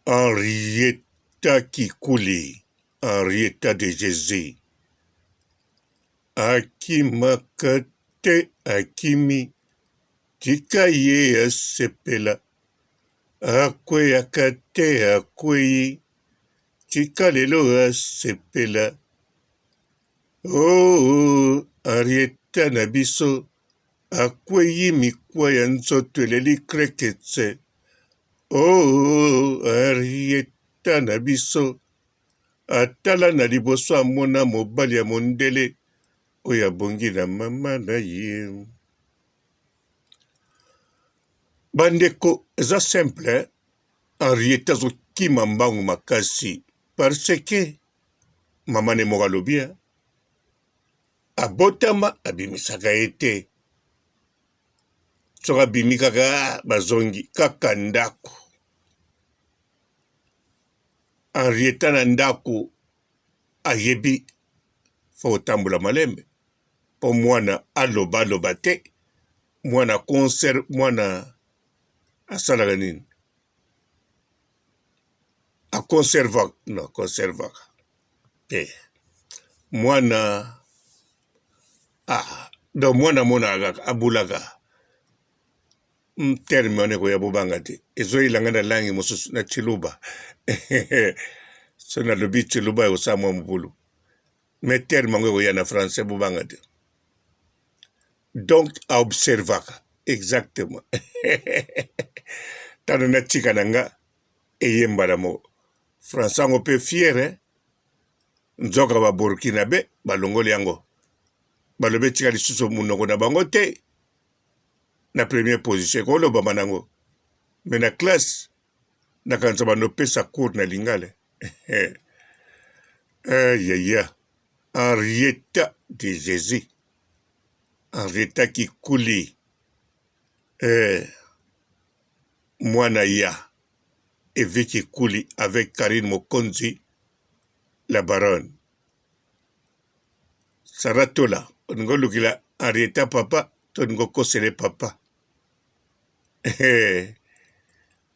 Henrietta Kikuli, Henrietta de Jésus. Akimakate Akimi, Tikaye Asepela, Akwe Akate Akwe, Tikalelo Asepela. Oh, Henrietta Nabiso, Akwe Mikwa Yanzotweleli Kreketse. Oh, Henrietta Nabiso, atala na liboso amona mobali ya mondele oyo abongi na mama na ye. Bandeko eza simple, Henrietta azokima mbangu makasi parce que mama ne moko alobi abotama abimisaka ye te, soki abimi kaka bazongi kaka ndako. Henrietta na ndako ayebi fo kotambola malembe mpo mwana aloba te, mwana concert, mwana asalaka nini, aconservaka te mwana donc mwana amonaka kaka abulaka. Terme wana ekoya bobanga te, ezoyelanga na langi mosusu na chiluba so nalobi chiluba ekosala mwa mobulu, mais terme yango ekoya na français bobanga te. Donc aobservaka exactement tano na tika na nga eyembana moko français yango mpe fiere nzoka ba burkinabe balongoli yango balobi tika lisusu monoko na bango te na première position ekolobama nango, mais na classe nakanisa banopesa cours na lingala yaya Henrietta de Jésus, Henrietta Kikuli, mwana ya Eve Kikuli avec Karine Mokonzi la baronne. Saratola oningo lukila Henrietta papa toningo kosele papa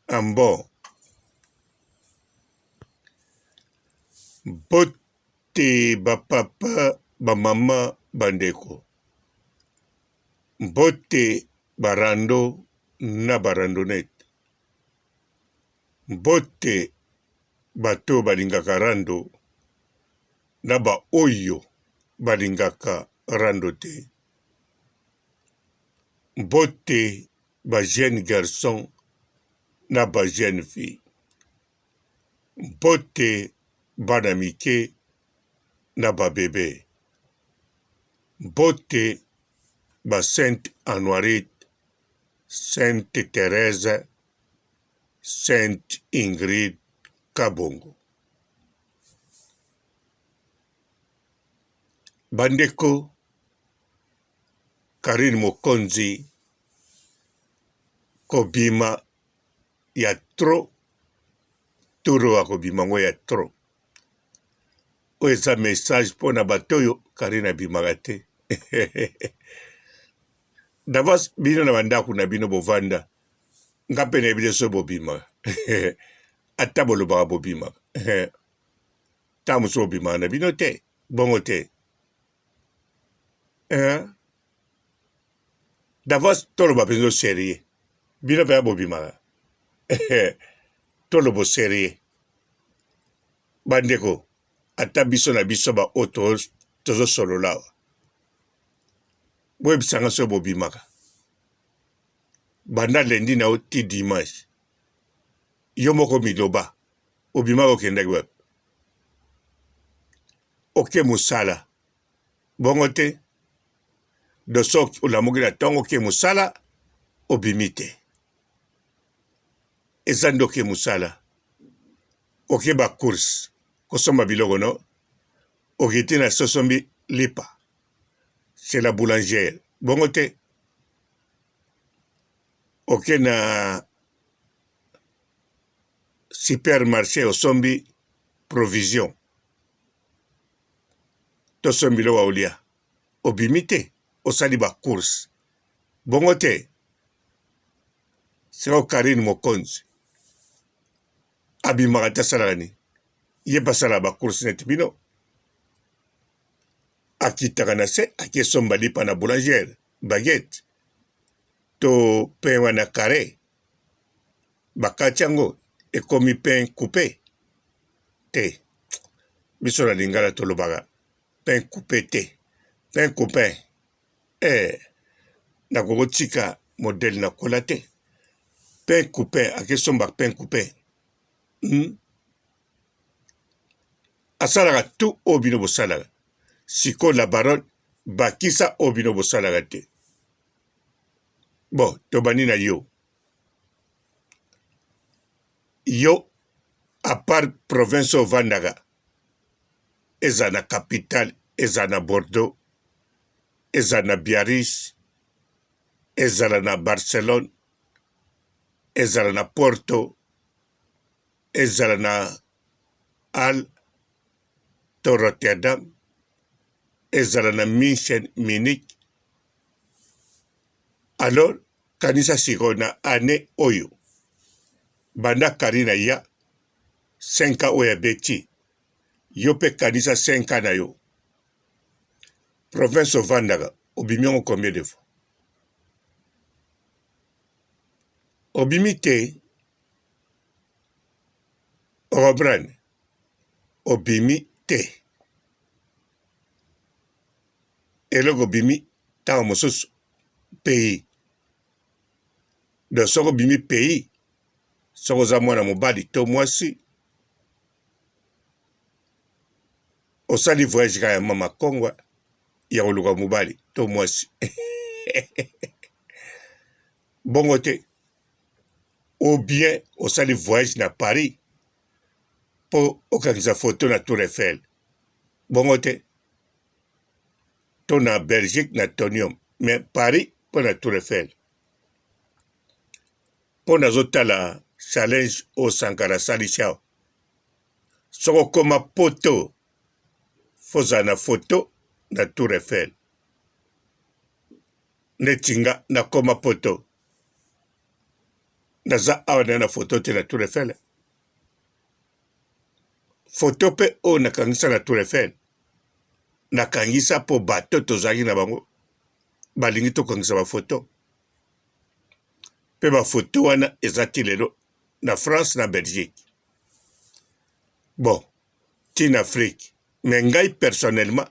ambo bote bapapa bamama bandeko, mbote barando na barandonete, mbote bato balingaka rando na ba oyo balingaka rando te, mbote ba jeune garçon na ba jeune fille, mbote bana mike na ba bebe, mbote ba Sainte Anoirite, Sainte Thérèse, Sainte Ingrid Kabongo. Bandeko Karine Mokonzi kobima ya tro, toro akobima ngo ya tro. Oyo eza message mpo na bato oyo Karine abimaka te davos bino na bandako na bino bovanda nga mpe nayebi te so bobimaka ata bolobaka bobimaka ta mosu bobimaka na bino te, bongo te. Davos toloba mpenza serie bino mpe ya bobimaka tolobo serie. Bandeko ata biso na biso ba oyo tozosolola awa boyebisanga so bobimaka banda lendi na oti dimanche yo moko miloba obimaka okendaki wapi, oke mosala bongo te, doso olamuki na ntongo oke mosala obimi te, eza nde oke mosala oke bacourse kosomba biloko no, okiti na sosombi lipa c'est la boulangère bongo te, oke na supermarché osombi provision tosombi biloko olia obimi te, osali bacourse bongo te. Siko Karine Mokonzi abimaka ti asalaka ni ye mpe asalaka bacourse neti bino akitaka na se ayeke somba lipa na boulangère baguette to pain wana carré bakati yango ekomi pain coupé te biso na lingala tolobaka pain coupé te pain coupin nakokotika modele nakola te pain coupin ayeke somba pain coupin asalaka tu oyo bino bosalaka sikoyo la baronne bakisa oyo bino bosalaka te bon tobandi na yo apart province oyo ovandaka eza na capitale eza na Bordeaux eza na Biarritz ezala na Barcelone ezala na Porto ezala na Halle to Rotterdam ezala na München Munich alors kanisa sikoyo na ane oyo banda kari na ya 5 ans oyo abeti yo mpe kanisa 5 ans na yo province ovandaka obimi yango combien de fois obimi te okoprendre obimi te eloko obimi ntango mosusu pays donc soki obimi pays soki oza mwana mobali to mwasi osali voyage kaka ya mama kongwa ya koluka mobali to mwasi bongo te ou bien osali voyage na Paris mpo okangisa foto na Tour Eiffel bongo te to na Belgique na Tonium mais Paris mpo na Tour Eiffel mpo nazotala challenge oyo Sankara asalisi awa soki okóma poto fozala na foto na Tour Eiffel neti nga nakóma poto naza awa na foto te na Tour Eiffel foto mpe oyo nakangisa na Tour Eiffel nakangisa mpo bato tozalaki na bango balingi tokangisa bafoto mpe bafoto wana eza ti lelo na France na Belgique bon ti na Afrique me ngai personnellement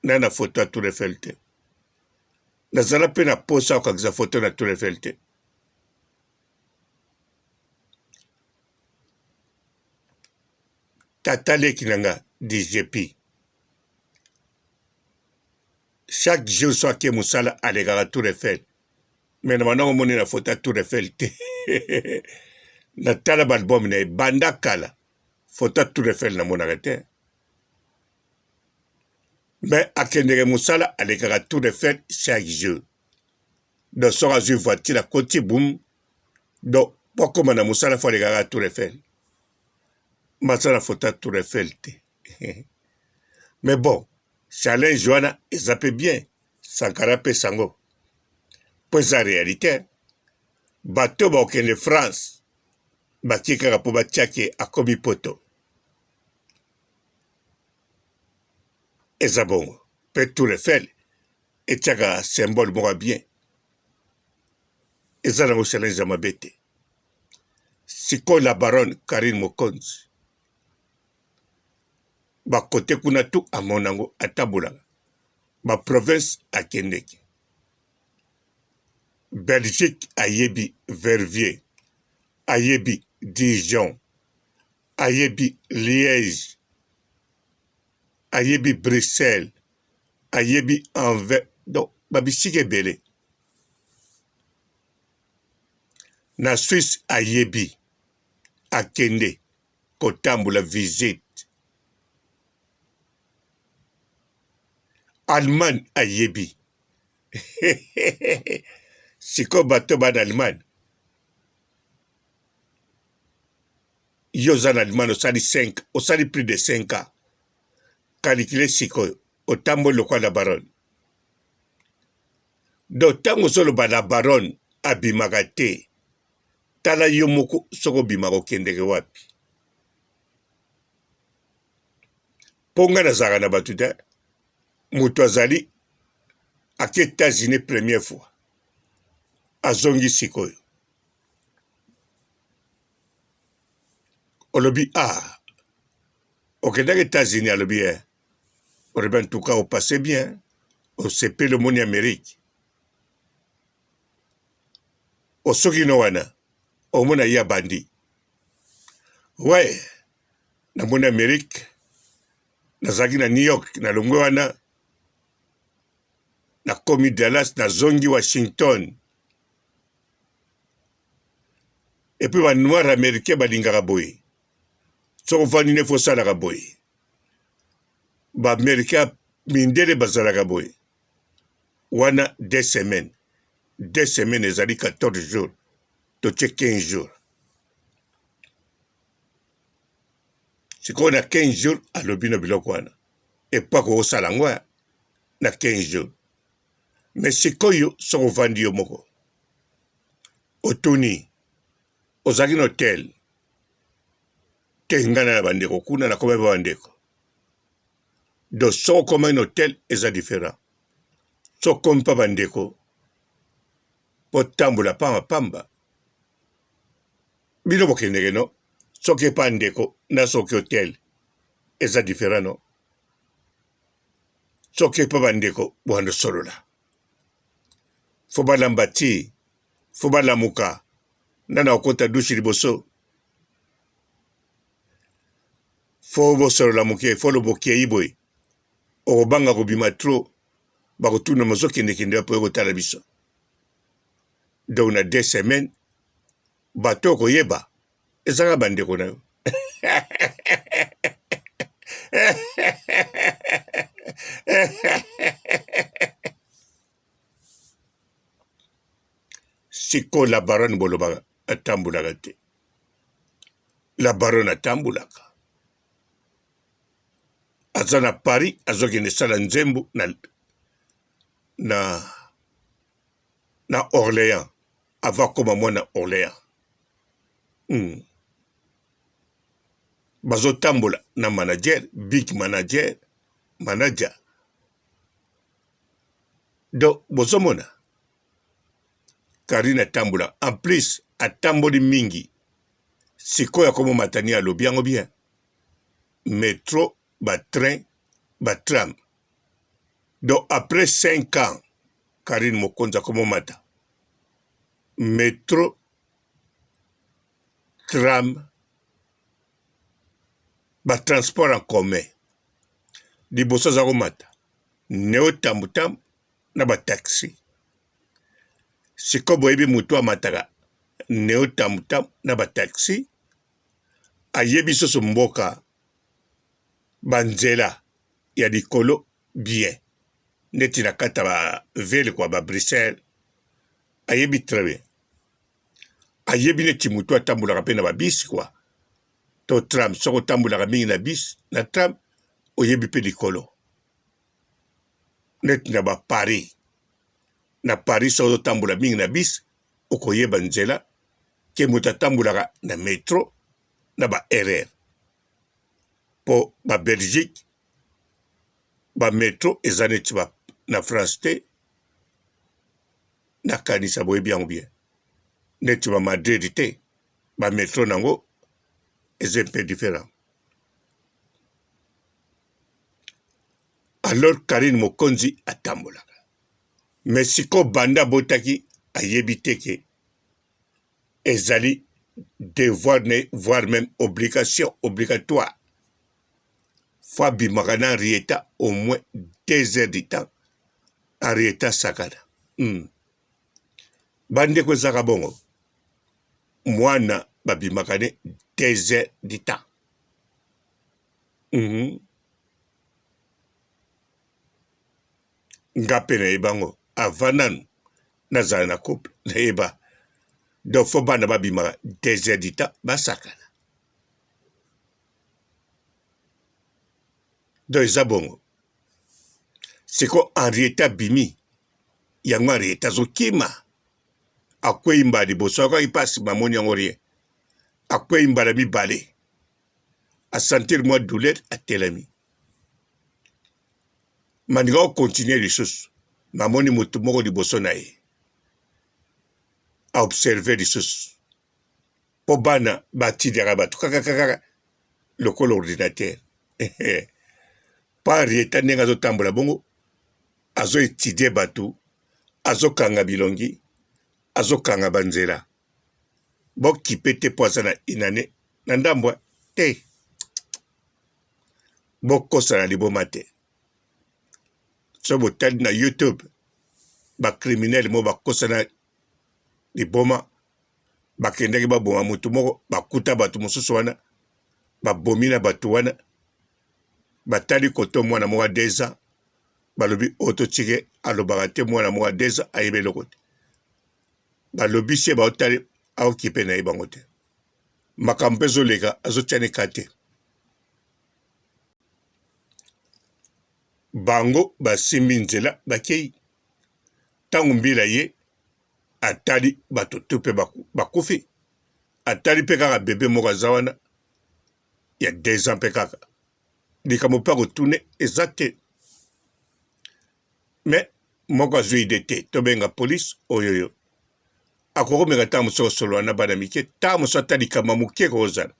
na foto ya Tour Eiffel te nazala mpe na posa okangisa foto na Tour Eiffel te tata leki na nga DGP chaque jour so ake mosala alekaka Tour Eiffel me na banda omoni na foto ya Tour Eiffel te natala baalbum na ye banda kala foto ya Tour Eiffel namonaka te me akendeke mosala alekaka Tour Eiffel chaque jour donc soki azwi voiture akoti boum donc mpo akóma na mosala fo alekaka Tour Eiffel masala foto ya Tour Eiffel te mais bon challenge wana eza mpe bien Sankara mpe sango mpo eza réalité bato bakokende France batie kaka mpo batiake akomi poto eza bongo mpe Tour Eiffel etiaka symbole moko bien eza nango challenge ya mabe te sikoyo la baronne Karine Mokonzi bakote kuna tu amonango atabulaka baprovince akendeki Belgique ayebi Verviers ayebi Dijon ayebi Liège ayebi Bruxelles ayebi Anvers donc babisika ebele na Suisse ayebi akende kotambola visite Allemagne ayebi sikoyo bato bana Allemagne yo oza na Allemagne osali plus de 5 ans kalikile sikoyo otamboli lokola la baronne donc ntango ozoloba la baronne abimaka te tala yo moko soki obimaka okendeke wapi Ponga na zara na batu te. Mutu azali aki États-Unis première fois. Azongi sikoyo. Olobi okendaki États-Unis alobi olobi en tout cas au passé bien. Au sepe le moni Amérique. Au soki no wana. Au mona ya bandi. Ouais. Na moni Amérique. Na zaki na New York. Na longwe wana. Na komi Dallas. Na zongi Washington. Et puis ba noir américain balingaka boye. Soko fani ne fosalaka boye. Ba américain mindele bazalaka boye. Wana 2 semaines. 2 semaines ezali 14 jours. Toche 15 jours. Sikoyo na 15 jours alobi na biloko wana. Epa kokosala ngo na 15 jours. Mais sikoyo soko vandi yo moko. Otuni. Ozaki na hotel. Tengana na bandeko kuna na koma bandeko. Do soko koma na hotel eza différent. Soko koma pa bandeko. Po tambula pamba. Bino bokendeke no. Soki pa ndeko na soki hotel. Eza différent no. Soki pa bandeko bwando solola. Foba lambati. Foba lamuka. Nana okota dushi liboso. Fo bosolo lamuke. Fo lo bokie iboy. Obanga kubima tro. Bakotuna mazoki ndekende wapo yoko talabiso. Donc na 2 semaines. Bato koyeba. Ezaka bandeko na yo. Siko la baronne bolobaka atambulaka te. La baronne atambulaka. Aza na Paris azokende sala nzembo na Orléans. Ava koma mwana Orléans. Bazo tambula na manager, big manager. Do bozomona. Karine tambula. En plus, atamboli mingi. Sikoya komo matani alobi yango bien. Métro, train, tram. Donc après 5 ans, Karine Mokonza komo mata. Métro, tram, transport en commun. Liboso za komata. Neo tambutam na taxi. Siko boyebi mutu amataka. Neo tambutam na taxi. Ayebi soso mboka. Banzela ya likolo bien. Neti na kata ba vele kwa ba Bruxelles. Ayebi très ayebi neti mutu atambulaka pe na ba bisi kwa. To tram soko tambulaka mingi na bis na tram oyebi pe likolo. Neti na ba Paris. Na Paris soko tambula mingi na bis okoyeba nzela ke mutu atambulaka na metro na ba RR. Po ba Belgique ba metro eza neti ba na France te na kanisa boyebi yango bien. Neti ba Madrid te ba metro nango eza un peu différent. Alors Karine Mokonzi atambulaka. Mais siko banda botaki ayebi teke ezali devoir voire même obligation obligatoire. Faut bimaka rieta au moins 2 heures de temps. A rieta sakana. Bande ko zaka bongo. Mwana babimaka 2 heures de temps. Ngape na ebango. Avananu. Nazala na couple. Na eba. Donc faut banda babimaka 2 heures de temps. Basakana. Donc eza bongo. Siko Henrietta bimi. Yango Henrietta zokima. Akwe imba liboso. Akwa ipasi mamoni yango rien. Akwe imba la mibale. A sentir moi douleur a telemi. maninga okontinue lisusu namoni motu moko liboso na ye aobserve lisusu mpo bana batindaka bato kakakaka lokola ordinateur pa Henrietta ndenge azotambola bongo azoetudie bato azokanga bilongi azokanga banzela bokipe te mpo aza na inane na ndambwa te bokosana liboma te so botali na YouTube bakriminele mo bakosana liboma bakendaki baboma motu moko bakuta bato mosusu wana babomi na bato wana batali koto mwana moko 2 ans balobi oto tike alobaka te mwana moko 2 ans ayebe eloko te balobi sie baotali aokipe na ye bango te makambo mpe ezoleka azotianika te bango basimbi nzela bakei ntango mbila ye atali bato to mpe bakufi atali mpe kaka bebe moko aza wana ya 2 ans mpe kaka likambo mpe akotune eza te me moko azwi ide te tobenga polise oyoyo akokomeka ntango mosusu akosolola na bana mike ntango mosusu ata likambo moke kozala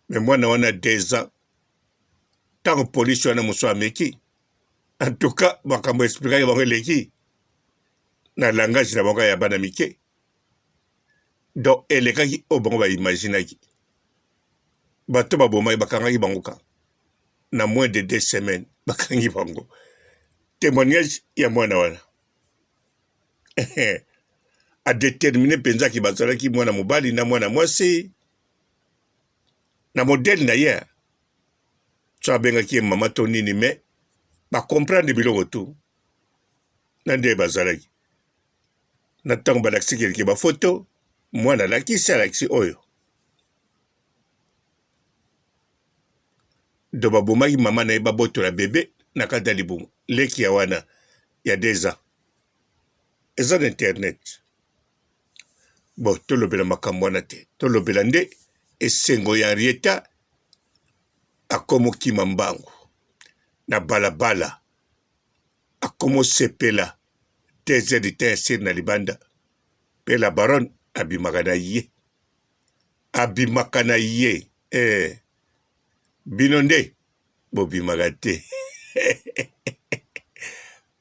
me mwana wana 2 ans ntango polisi wana mosusu ameki antuka makambo esplikaki bango eleki na langage na bango ya bana mike donc elekaki oyo bango baimaginaki bato babomaki bakangaki bango ka na moins de 2 semaines bakangi bango témoignage ya mwana wana adetermine mpenzaki bazalaki mwana mobali na mwana mwasi na modele na ye so abengaki ye mama to nini me bakomprendre biloko tu na nde bazalaki na ntango balakisi keleke bafoto mwana alakisi oyo do babomaki mama na ye babotola bebe na kati ya libumu leki ya wana ya 2 ans eza na internet bon tolobela makambo wana te tolobela nde esengo ya Henrietta akomokima mbangu na balabala akomosepela 2 heures de temps esiri na libanda mpe la baronne abimaka na ye bino nde bobimaka te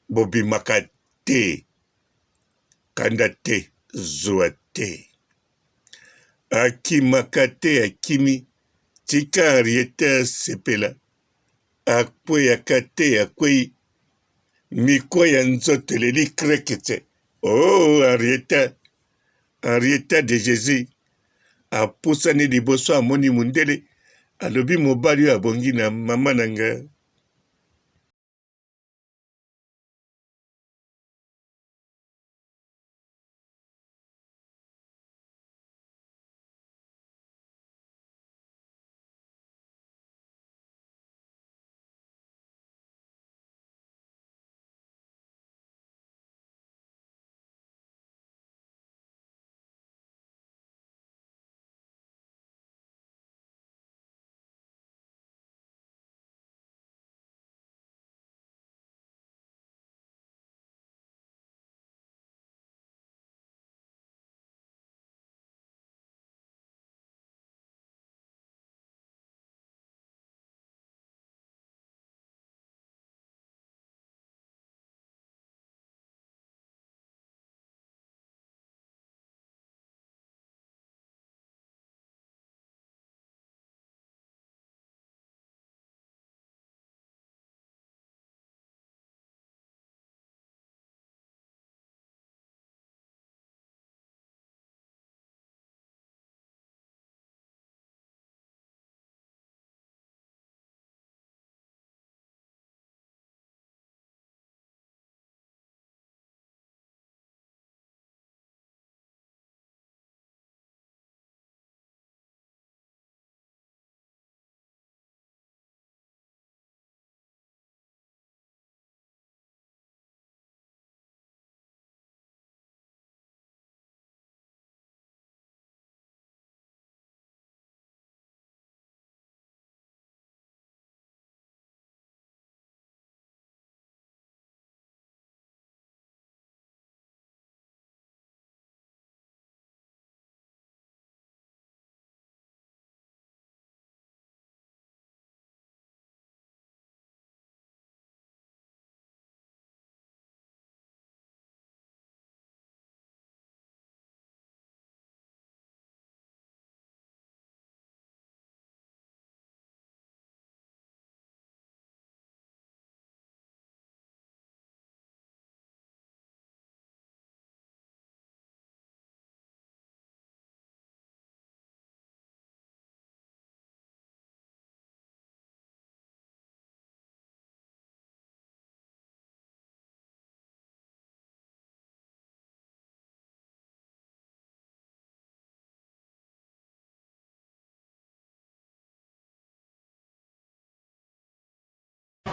bobimaka te kanda te zuwa te akimaka te akimi tika Henrietta asepela akweyaka te akwei mikwa ya nzoto eleli kreke te oh Henrietta de Jésus apusani liboso amoni mundele alobi mobali oyo abongi na mama na nga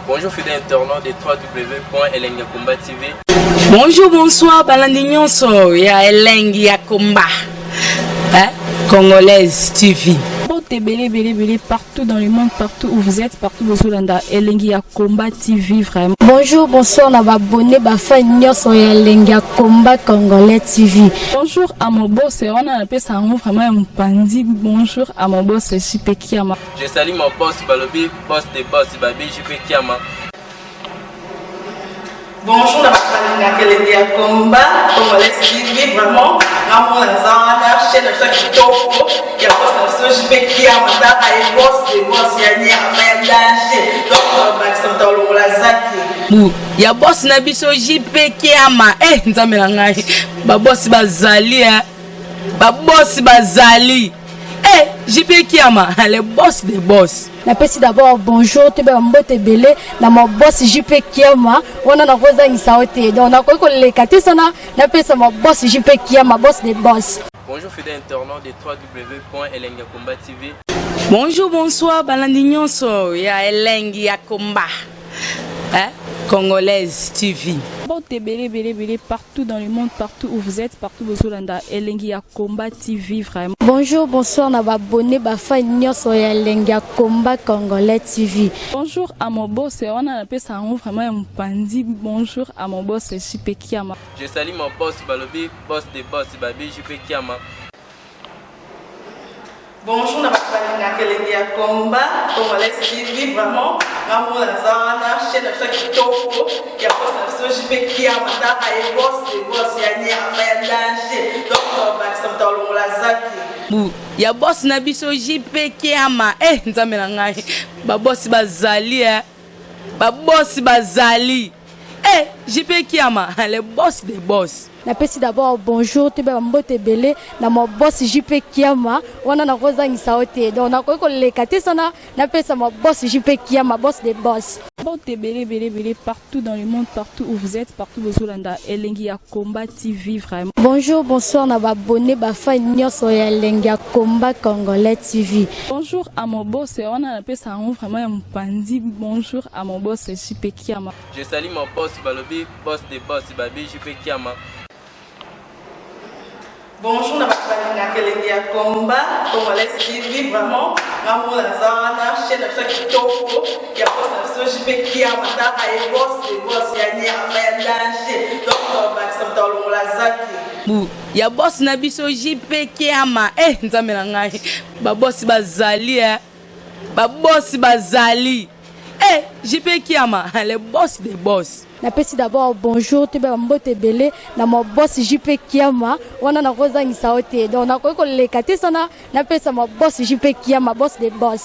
Bonjour fidèles internautes de www.elengiakomba TV. Bonjour, bonsoir, balandi nyonso ya Elengi ya Komba, Congolaise TV. Belé partout dans le monde, partout où vous êtes, partout où vous êtes, Elengi ya Komba TV vraiment. Bonjour, bonsoir, on a abonné Bafa Nyos ya Elengi ya Komba Congolais TV. Bonjour à mon boss, on a appelé ça vraiment un pandi. Bonjour à mon boss, JP Kiama. Je salue mon boss Balobi, boss des boss Babi, JP Kiama. Bonjour, na Elengi ya Komba Congolais TV vraiment. Ramon Zana, chaîne de Kitoko, il y a boss JP Kiama, et boss des boss yani a danger. Donc Maxime Tolo la zaki. Ya boss na biso JP Kiama, nzambe na ngai. Ba boss bazali ba boss bazali. JP Kiama, le boss des boss. Napesi d'abord bonjour, tu peux mbote belé na mon boss JP Kiama, on a na rosa insaote. Donc na ko le katisana, napesi mon boss JP Kiama, boss des boss. Bonjour fidèles internautes de www.elengiakomba TV. Bonjour, bonsoir, balandi nyonso ya Elengi ya Komba, Congolaise TV. Belé partout dans le monde, partout où vous êtes, partout où vous êtes, Elengi ya Komba TV vraiment. Bonjour, bonsoir, on a abonné Bafa Nyos ya Elengi ya Komba Congolais TV. Bonjour à mon boss, on a appelé ça vraiment un pandi. Bonjour à mon boss, JP Kiama. Je salue mon boss Balobi, boss des boss Babi, JP Kiama. Bonjour, na Elengi ya Komba Congolais TV vraiment. Ramon Zana, chaîne de Kitoko, il y a boss JP Kiama, et boss des boss yani a danger. Donc Maxime Tolo la zaki. Ya boss na biso JP Kiama, nzambe na ngai. Ba boss bazali ba boss bazali. JP Kiama, le boss des boss. Napesi d'abord bonjour, tu peux mbote belé na mon boss JP Kiama, on a na rosa insaote. Donc na ko le katisana, napesi mon boss JP Kiama, boss des boss. Belé partout dans le monde, partout où vous êtes, partout où vous êtes, Elengi ya Komba TV vraiment. Bonjour, bonsoir, on a abonné Bafa Nyos ya Elengi ya Komba Congolais TV. Bonjour à mon boss, on a appelé ça vraiment un pandi. Bonjour à mon boss, JP Kiama. Je salue mon boss Balobi, boss des boss Babi, JP Kiama. Bonjour, na Elengi ya Komba Congolais TV vraiment. Ramon Zana, chaîne de Kitoko, il y a boss JP Kiama, et boss des boss yani a danger. Donc Maxime Tolo la zaki. Ya boss na biso JP Kiama, nzambe na ngai. Ba boss bazali ba boss bazali. JP Kiama, le boss des boss. Napesi d'abord bonjour, tu peux mbote belé na mon boss JP Kiama, on a na rosa insaote. Donc na ko le katisana, napesi mon boss JP Kiama, boss des boss.